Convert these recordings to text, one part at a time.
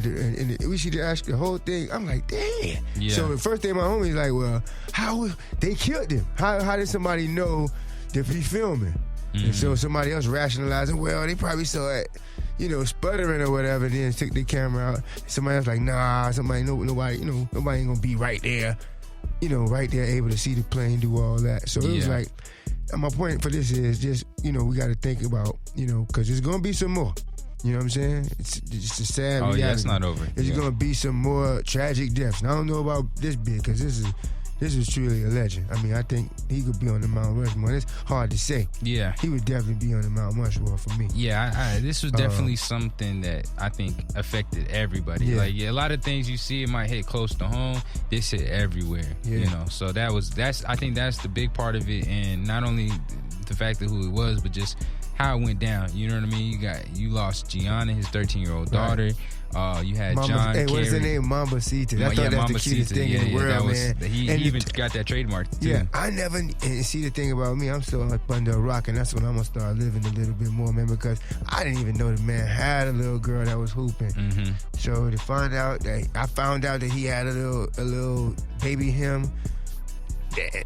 And we should ask the whole thing. I'm like, damn. Yeah. So the first thing my homie's like, well, how they killed him? How did somebody know that he filming? And so somebody else rationalizing, well, they probably saw it, sputtering or whatever, and then took the camera out. Somebody else like, nah, nobody ain't gonna be right there, right there able to see the plane, do all that. So it was like, my point for this is just, we got to think about, because there's gonna be some more. You know what I'm saying? It's just a sad reality. Yeah, it's not over. There's gonna be some more tragic deaths. And I don't know about this big, because this is truly a legend. I mean, I think he could be on the Mount Rushmore. It's hard to say. Yeah. He would definitely be on the Mount Rushmore for me. Yeah, this was definitely something that I think affected everybody. Yeah. Like, a lot of things you see, it might hit close to home. This hit everywhere, So I think that's the big part of it. And not only the fact of who it was, but just how it went down. You know what I mean? You lost Gianna, his 13-year-old daughter. You had John Kerry. What's the name? Mambacita. I thought that's the cutest thing in the world, man. He even got that trademark too. Yeah, I never. And see, the thing about me, I'm still up under a rock, and that's when I'm gonna start living a little bit more, man. Because I didn't even know the man had a little girl that was hooping. Mm-hmm. So to find out that he had a little baby him.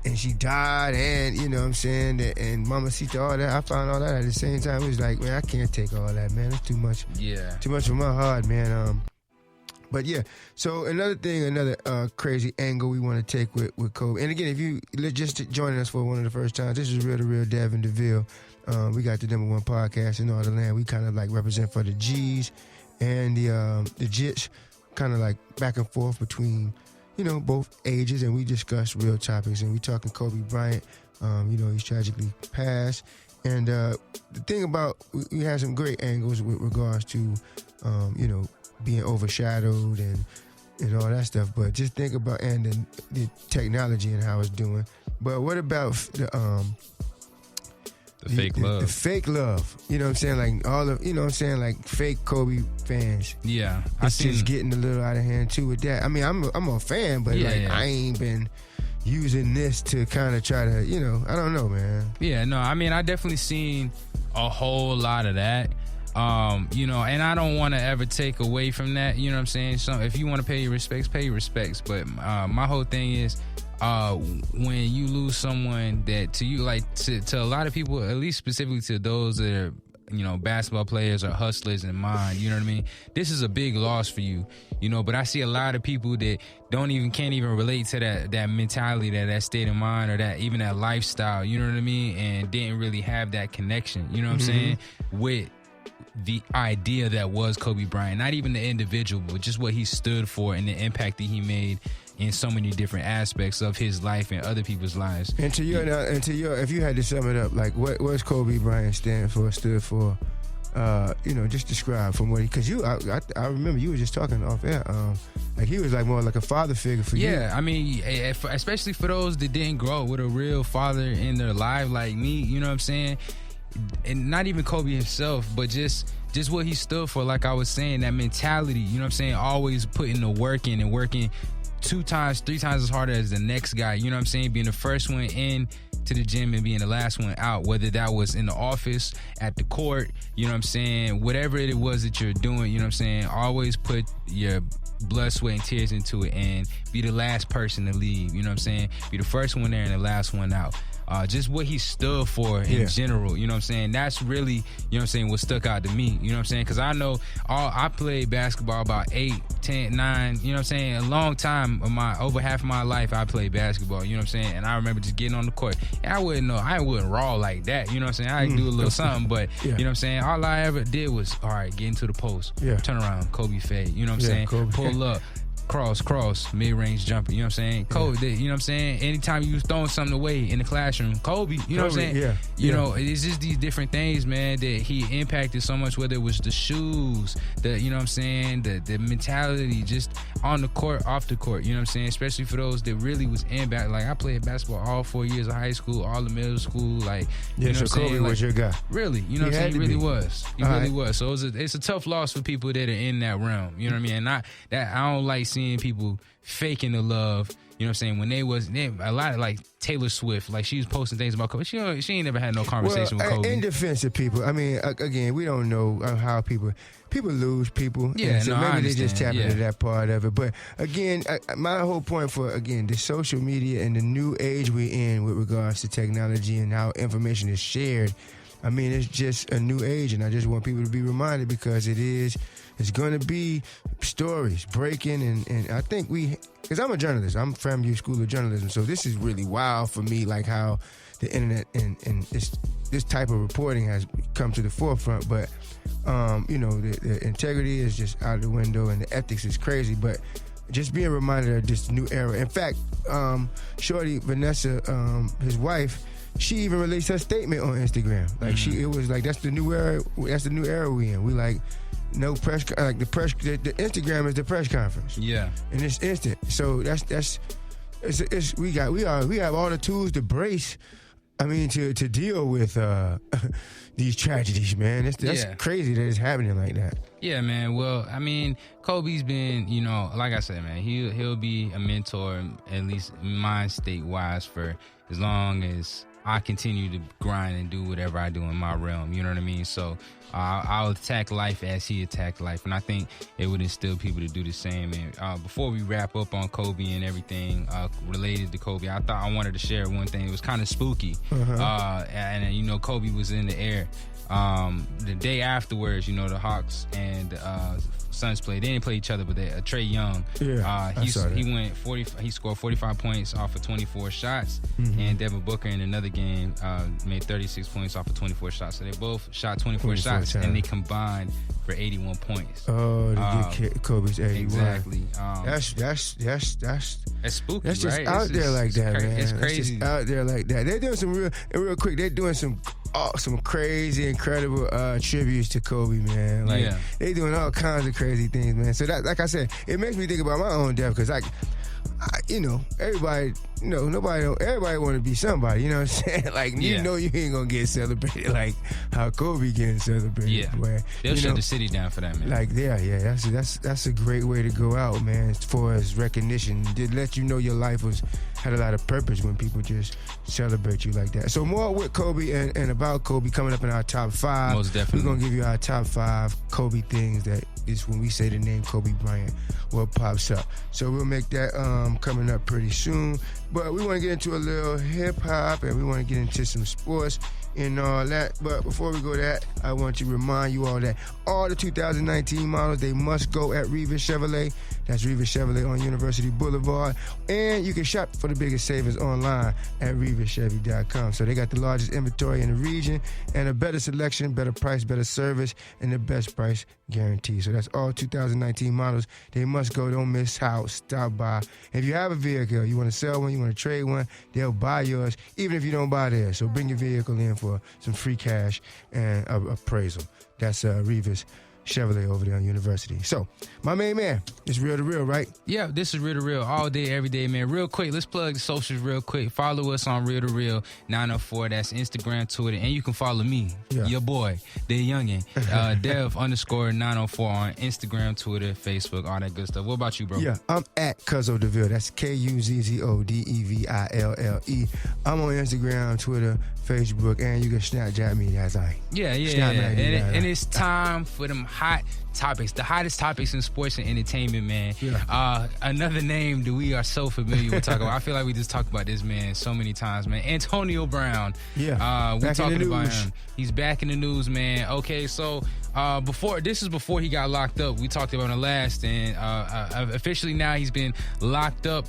And she died, and you know what I'm saying, and Mamacita, all that. I found all that at the same time. It was like, man, I can't take all that, man. It's too much. Yeah. Too much for my heart, man. But yeah. So another crazy angle we want to take with Kobe. And again, if you just joining us for one of the first times, this is Real to Real Dev Deville. We got the #1 podcast in all the land. We kind of like represent for the G's and the Jits, kind of like back and forth between, both ages, and we discuss real topics. And we talking Kobe Bryant. He's tragically passed. And the thing about, we had some great angles with regards to, being overshadowed and all that stuff. But just think about, and the technology and how it's doing. But what about the fake love. The fake love. You know what I'm saying? Like all of, like fake Kobe fans. Yeah. It's just getting a little out of hand too with that. I mean, I'm a fan, but I ain't been using this to kind of try to, I don't know, man. Yeah, no, I mean, I definitely seen a whole lot of that. And I don't want to ever take away from that. You know what I'm saying? So if you want to pay your respects, pay your respects. But my whole thing is, when you lose someone that to you, like to a lot of people, at least specifically to those that are, basketball players or hustlers in mind, you know what I mean? This is a big loss for you, but I see a lot of people that can't even relate to that mentality, that state of mind, or that lifestyle, you know what I mean? And didn't really have that connection, you know what I'm saying? With the idea that was Kobe Bryant, not even the individual, but just what he stood for and the impact that he made in so many different aspects of his life and other people's lives. And to your, if you had to sum it up, like what's Kobe Bryant stood for? Just describe from what because I remember you were just talking off air. Like he was like more like a father figure for you. Yeah, I mean, especially for those that didn't grow up with a real father in their life like me. You know what I'm saying? And not even Kobe himself, but just what he stood for. Like I was saying, that mentality. You know what I'm saying? Always putting the work in and working 2 times, 3 times as hard as the next guy, you know what I'm saying? Being the first one in to the gym and being the last one out, whether that was in the office, at the court, you know what I'm saying? Whatever it was that you're doing, you know what I'm saying? Always put your blood, sweat, and tears into it and be the last person to leave, you know what I'm saying? Be the first one there and the last one out. Just what he stood for in general, you know what I'm saying? That's really, you know what I'm saying, what stuck out to me, you know what I'm saying? Because I know I played basketball about 8, 10, 9, you know what I'm saying? A long time over half of my life I played basketball, you know what I'm saying? And I remember just getting on the court. And I wouldn't raw like that, you know what I'm saying? I could do a little something, but you know what I'm saying? All I ever did was, all right, get into the post, turn around, Kobe fade, you know what I'm saying? Kobe. Pull up. Cross, mid-range jumper, you know what I'm saying? Kobe, you know what I'm saying? Anytime you was throwing something away in the classroom, Kobe, you know what I'm saying? You know, it's just these different things, man, that he impacted so much, whether it was the shoes, you know what I'm saying, the mentality, just on the court, off the court, you know what I'm saying? Especially for those that really was in back. Like, I played basketball all 4 years of high school, all the middle school, like, you know what I'm saying? Kobe was your guy. Really, you know what I'm saying? He really was. He really was. So it's a tough loss for people that are in that realm, you know what I mean? And I don't like seeing people faking the love. You know what I'm saying? A lot of like Taylor Swift, like she was posting things about Kobe. She ain't never had no conversation with Kobe. In defense of people, I mean, again, we don't know how people lose people. Yeah, so no, maybe they just tap Yeah. into that part of it. But again, my whole point for, again, the social media and the new age we're in with regards to technology and how information is shared, I mean, it's just a new age, and I just want people to be reminded because it's going to be stories breaking, and I think because I'm a journalist, I'm from FAMU School of Journalism, so this is really wild for me, like how the internet and this type of reporting has come to the forefront, but the integrity is just out the window, and the ethics is crazy, but just being reminded of this new era. In fact, Shorty Vanessa, his wife, she even released her statement on Instagram. Like it was like that's the new era. That's the new era we in. We like no press. Like the Instagram is the press conference. Yeah, and it's instant. So we have all the tools to brace. I mean to deal with these tragedies, man. That's crazy that it's happening like that. Yeah, man. Well, I mean, Kobe's been, like I said, man, he'll be a mentor, at least mind state wise, for as long as I continue to grind and do whatever I do in my realm. You know what I mean? So I'll attack life as he attacked life, and I think it would instill people to do the same. And before we wrap up on Kobe and everything related to Kobe, I thought I wanted to share one thing. It was kind of spooky, and Kobe was in the air. The day afterwards, the Hawks and Suns played. They didn't play each other, but Trae Young, he scored 45 points off of 24 shots, and Devin Booker in another game made 36 points off of 24 shots. So they both shot 24 shots, and they combined for 81 points. Oh, to get Kobe's 81. Exactly. That's spooky, that's just right? out there like that, man. It's crazy. That's just out there like that. They're doing some real quick. They're doing some crazy, incredible tributes to Kobe, man. Like they doing all kinds of crazy things, man. So that, like I said, it makes me think about my own death because everybody, everybody want to be somebody. You know what I'm saying? Like you ain't gonna get celebrated like how Kobe getting celebrated. Yeah, where, they'll shut the city down for that, man. Like that's a great way to go out, man. As far as recognition, to let you know your life had a lot of purpose when people just celebrate you like that. So more with Kobe and about Kobe coming up in our top 5. Most definitely. We're gonna give you our top 5 Kobe things that is when we say the name Kobe Bryant, what pops up. So we'll make that coming up pretty soon. But we want to get into a little hip hop and we want to get into some sports and all that. But before we go that, I want to remind you all that all the 2019 models, they must go at Rivas Chevrolet. That's Rivas Chevrolet on University Boulevard. And you can shop for the biggest savings online at rivaschevy.com. So they got the largest inventory in the region and a better selection, better price, better service, and the best price guarantee. So that's all 2019 models. They must go. Don't miss out. Stop by. If you have a vehicle, you want to sell one, you want to trade one, they'll buy yours, even if you don't buy theirs. So bring your vehicle in for some free cash and appraisal. That's Rivas Chevrolet over there on University. So, my main man, it's Real to Real, right? Yeah, this is Real to Real all day, every day, man. Real quick, let's plug the socials real quick. Follow us on Real to Real 904. That's Instagram, Twitter, and you can follow me, your boy, the youngin, Dev_904 on Instagram, Twitter, Facebook, all that good stuff. What about you, bro? Yeah, I'm at Cuzzo Deville. That's KUZZODEVILLE. I'm on Instagram, Twitter, Facebook, and you can Snapchat me. That's right. Yeah. And it's time for them hot topics, the hottest topics in sports and entertainment, man. Yeah. Another name that we are so familiar with talking about. I feel like we just talked about this man so many times, man. Antonio Brown. Yeah. We're talking about him. He's back in the news, man. Okay, so before he got locked up. We talked about him last, and officially now he's been locked up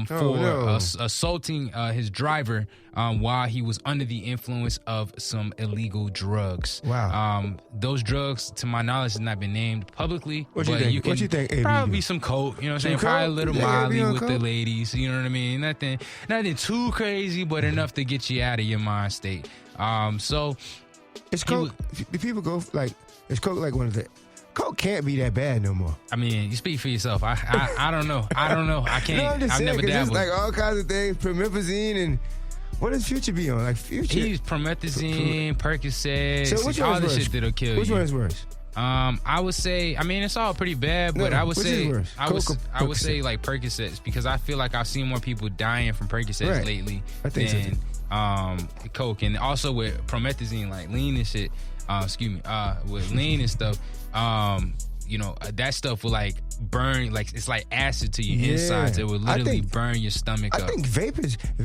for assaulting his driver while he was under the influence of some illegal drugs. Wow. Those drugs, to my knowledge, has not been named publicly. What you think? What you think? Probably some coke. You know what I'm saying? Probably a little Molly with the ladies. You know what I mean? Nothing too crazy, but enough to get you out of your mind state. So it's coke. People go like, it's coke like one of the. Coke can't be that bad no more. I mean, you speak for yourself. I don't know. I can't. No, I'm just saying, never dabbled. It's like all kinds of things. Promethazine and what does Future be on? Like Future. He's promethazine, Percocet, so which all one the is shit that'll kill you. Which one is worse? I would say, I mean, it's all pretty bad, but I would say like Percocets, because I feel like I've seen more people dying from Percocets lately than Coke, and also with promethazine, like lean and shit. With lean and stuff. You know, that stuff will like burn, like it's like acid to your insides. It will literally burn your stomach up. I think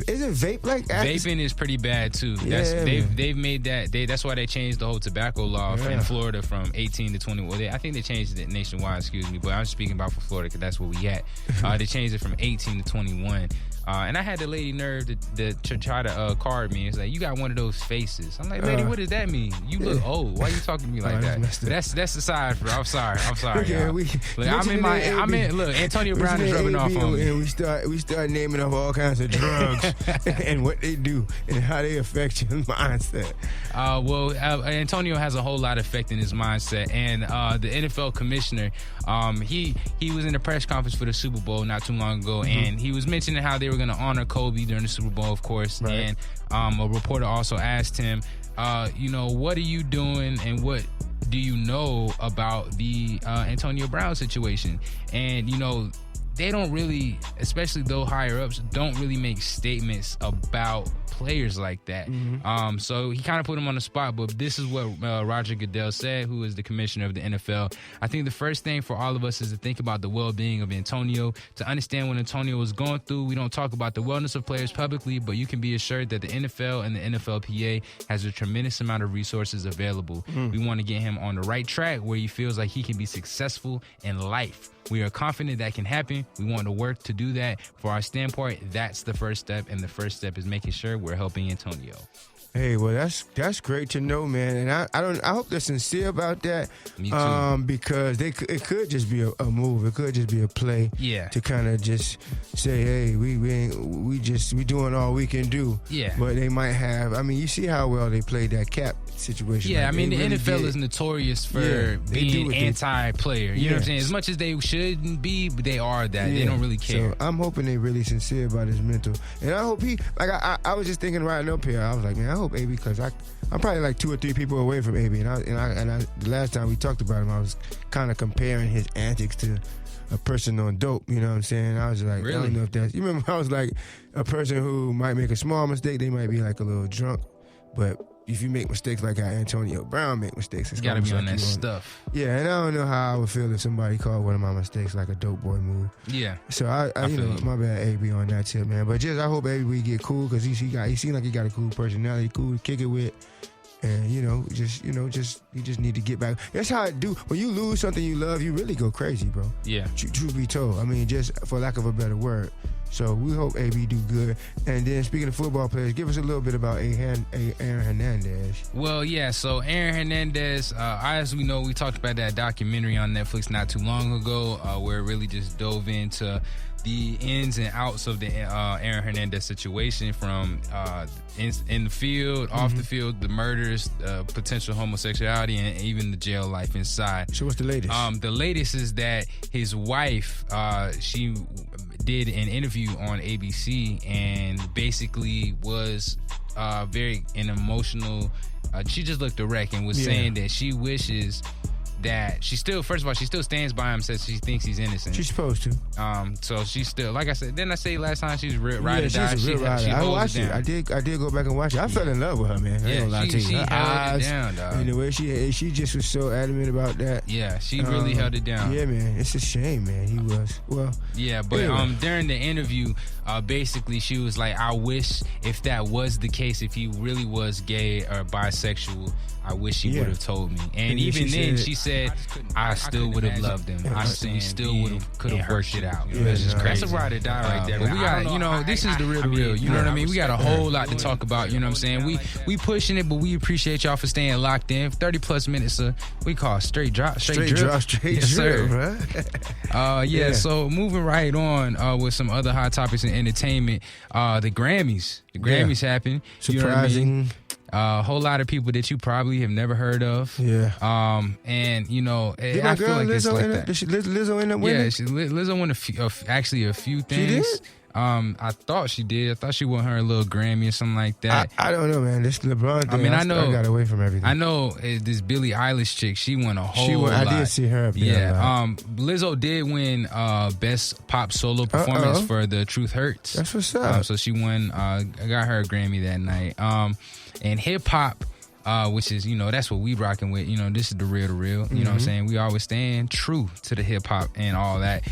isn't vape like acid? Vaping is pretty bad too. They've made that. That's why they changed the whole tobacco law in Florida from 18 to 20. Well, I think they changed it nationwide. Excuse me, but I'm speaking about for Florida because that's where we at. They changed it from 18 to 21. And I had the lady nerve to try to card me. It's like, you got one of those faces. I'm like, lady, what does that mean? You look old. Why you talking to me like that? That's the side, bro. I'm sorry. Look, Antonio Brown is rubbing off on me. And we start naming off all kinds of drugs and what they do and how they affect your mindset. Antonio has a whole lot affecting his mindset, and the NFL commissioner, he was in a press conference for the Super Bowl not too long ago, and he was mentioning how they were going to honor Kobe during the Super Bowl, of course. Right. And a reporter also asked him, what are you doing and what do you know about the Antonio Brown situation? And, they don't really, especially though higher ups, don't really make statements about players like that. So he kind of put him on the spot, but this is what Roger Goodell said, who is the commissioner of the NFL. I think the first thing for all of us is to think about the well-being of Antonio, to understand what Antonio was going through. We don't talk about the wellness of players publicly, but you can be assured that the NFL and the NFLPA has a tremendous amount of resources available. We want to get him on the right track where he feels like he can be successful in life. We are confident that can happen. We want to work to do that. For our standpoint, that's the first step, and the first step is making sure we're helping Antonio. Hey, well, that's great to know, man, and I hope they're sincere about that. Me too. Because it could just be a move. It could just be a play. Yeah. To kind of just say, hey, we doing all we can do. Yeah. But they might have. I mean, you see how well they played that cap situation. Yeah, like, I mean, the really NFL is notorious for being anti-player. You know what I'm saying? As much as they shouldn't be, but they are that. They don't really care. So I'm hoping they really sincere about his mental. And I hope I was just thinking right up here, I was like, man, I hope AB, because I'm probably like 2 or 3 people away from AB. And the last time we talked about him, I was kind of comparing his antics to a person on dope, you know what I'm saying? I was like, really? I don't know if that's... You remember I was like, a person who might make a small mistake, they might be like a little drunk, but if you make mistakes like how Antonio Brown make mistakes, it's gotta be on like that stuff. Yeah, and I don't know how I would feel if somebody called one of my mistakes like a dope boy move. Yeah. So I my bad, AB, on that tip, man. But just I hope AB we get cool, because he seemed like he got a cool personality, cool to kick it with. And you just need to get back. That's how I do. When you lose something you love, you really go crazy, bro. Yeah. Truth be told, I mean, just for lack of a better word. So we hope AB do good. And then speaking of football players, give us a little bit about Aaron Hernandez. Well, yeah. So Aaron Hernandez, as we know, we talked about that documentary on Netflix not too long ago, where it really just dove into the ins and outs of the Aaron Hernandez situation, from in the field, off the field, the murders, potential homosexuality, and even the jail life inside. So what's the latest? The latest is that his wife, she did an interview on ABC and basically was very emotional. She just looked a wreck and was saying that she wishes that she still stands by him, says she thinks he's innocent. She's supposed to. So she's still, like I said, didn't I say last time she's ride or die? She's a real rider. I watched it. I did go back and watch it. I fell in love with her, man. She held it down, dog. And the way she just was so adamant about that. Yeah, she really held it down. Yeah, man. It's a shame, man. He was. Well. Yeah, but anyway. During the interview, basically she was like, I wish if that was the case, if he really was gay or bisexual, I wish he would have told me. And even then, she said, I still would have loved him. We still could have worked it out. That's just crazy. That's a ride or die right there. But we got, this is the real. You know what I mean? We got a whole lot to talk about. You know what I'm saying? We pushing it, but we appreciate y'all for staying locked in. 30 plus minutes of, we call straight drop, straight drip. Yes, sir. Yeah. So moving right on with some other hot topics in entertainment. The Grammys. The Grammys happened. Surprising. You know what I mean? A whole lot of people that you probably have never heard of. Yeah. And Did I feel like Lizzo it's like that. Did Lizzo end up winning? Yeah, Lizzo won a few things. She did? I thought she did. I thought she won her a little Grammy or something like that. I don't know, man. This LeBron thing, I got away from everything. I know this Billie Eilish chick, she won a whole lot. I did see her up there. Yeah. Lizzo did win Best Pop Solo Performance for the Truth Hurts. That's what's up. So she won, I got her a Grammy that night. And hip hop, which is, that's what we rocking with. This is the real. You know what I'm saying? We always stand true to the hip hop and all that.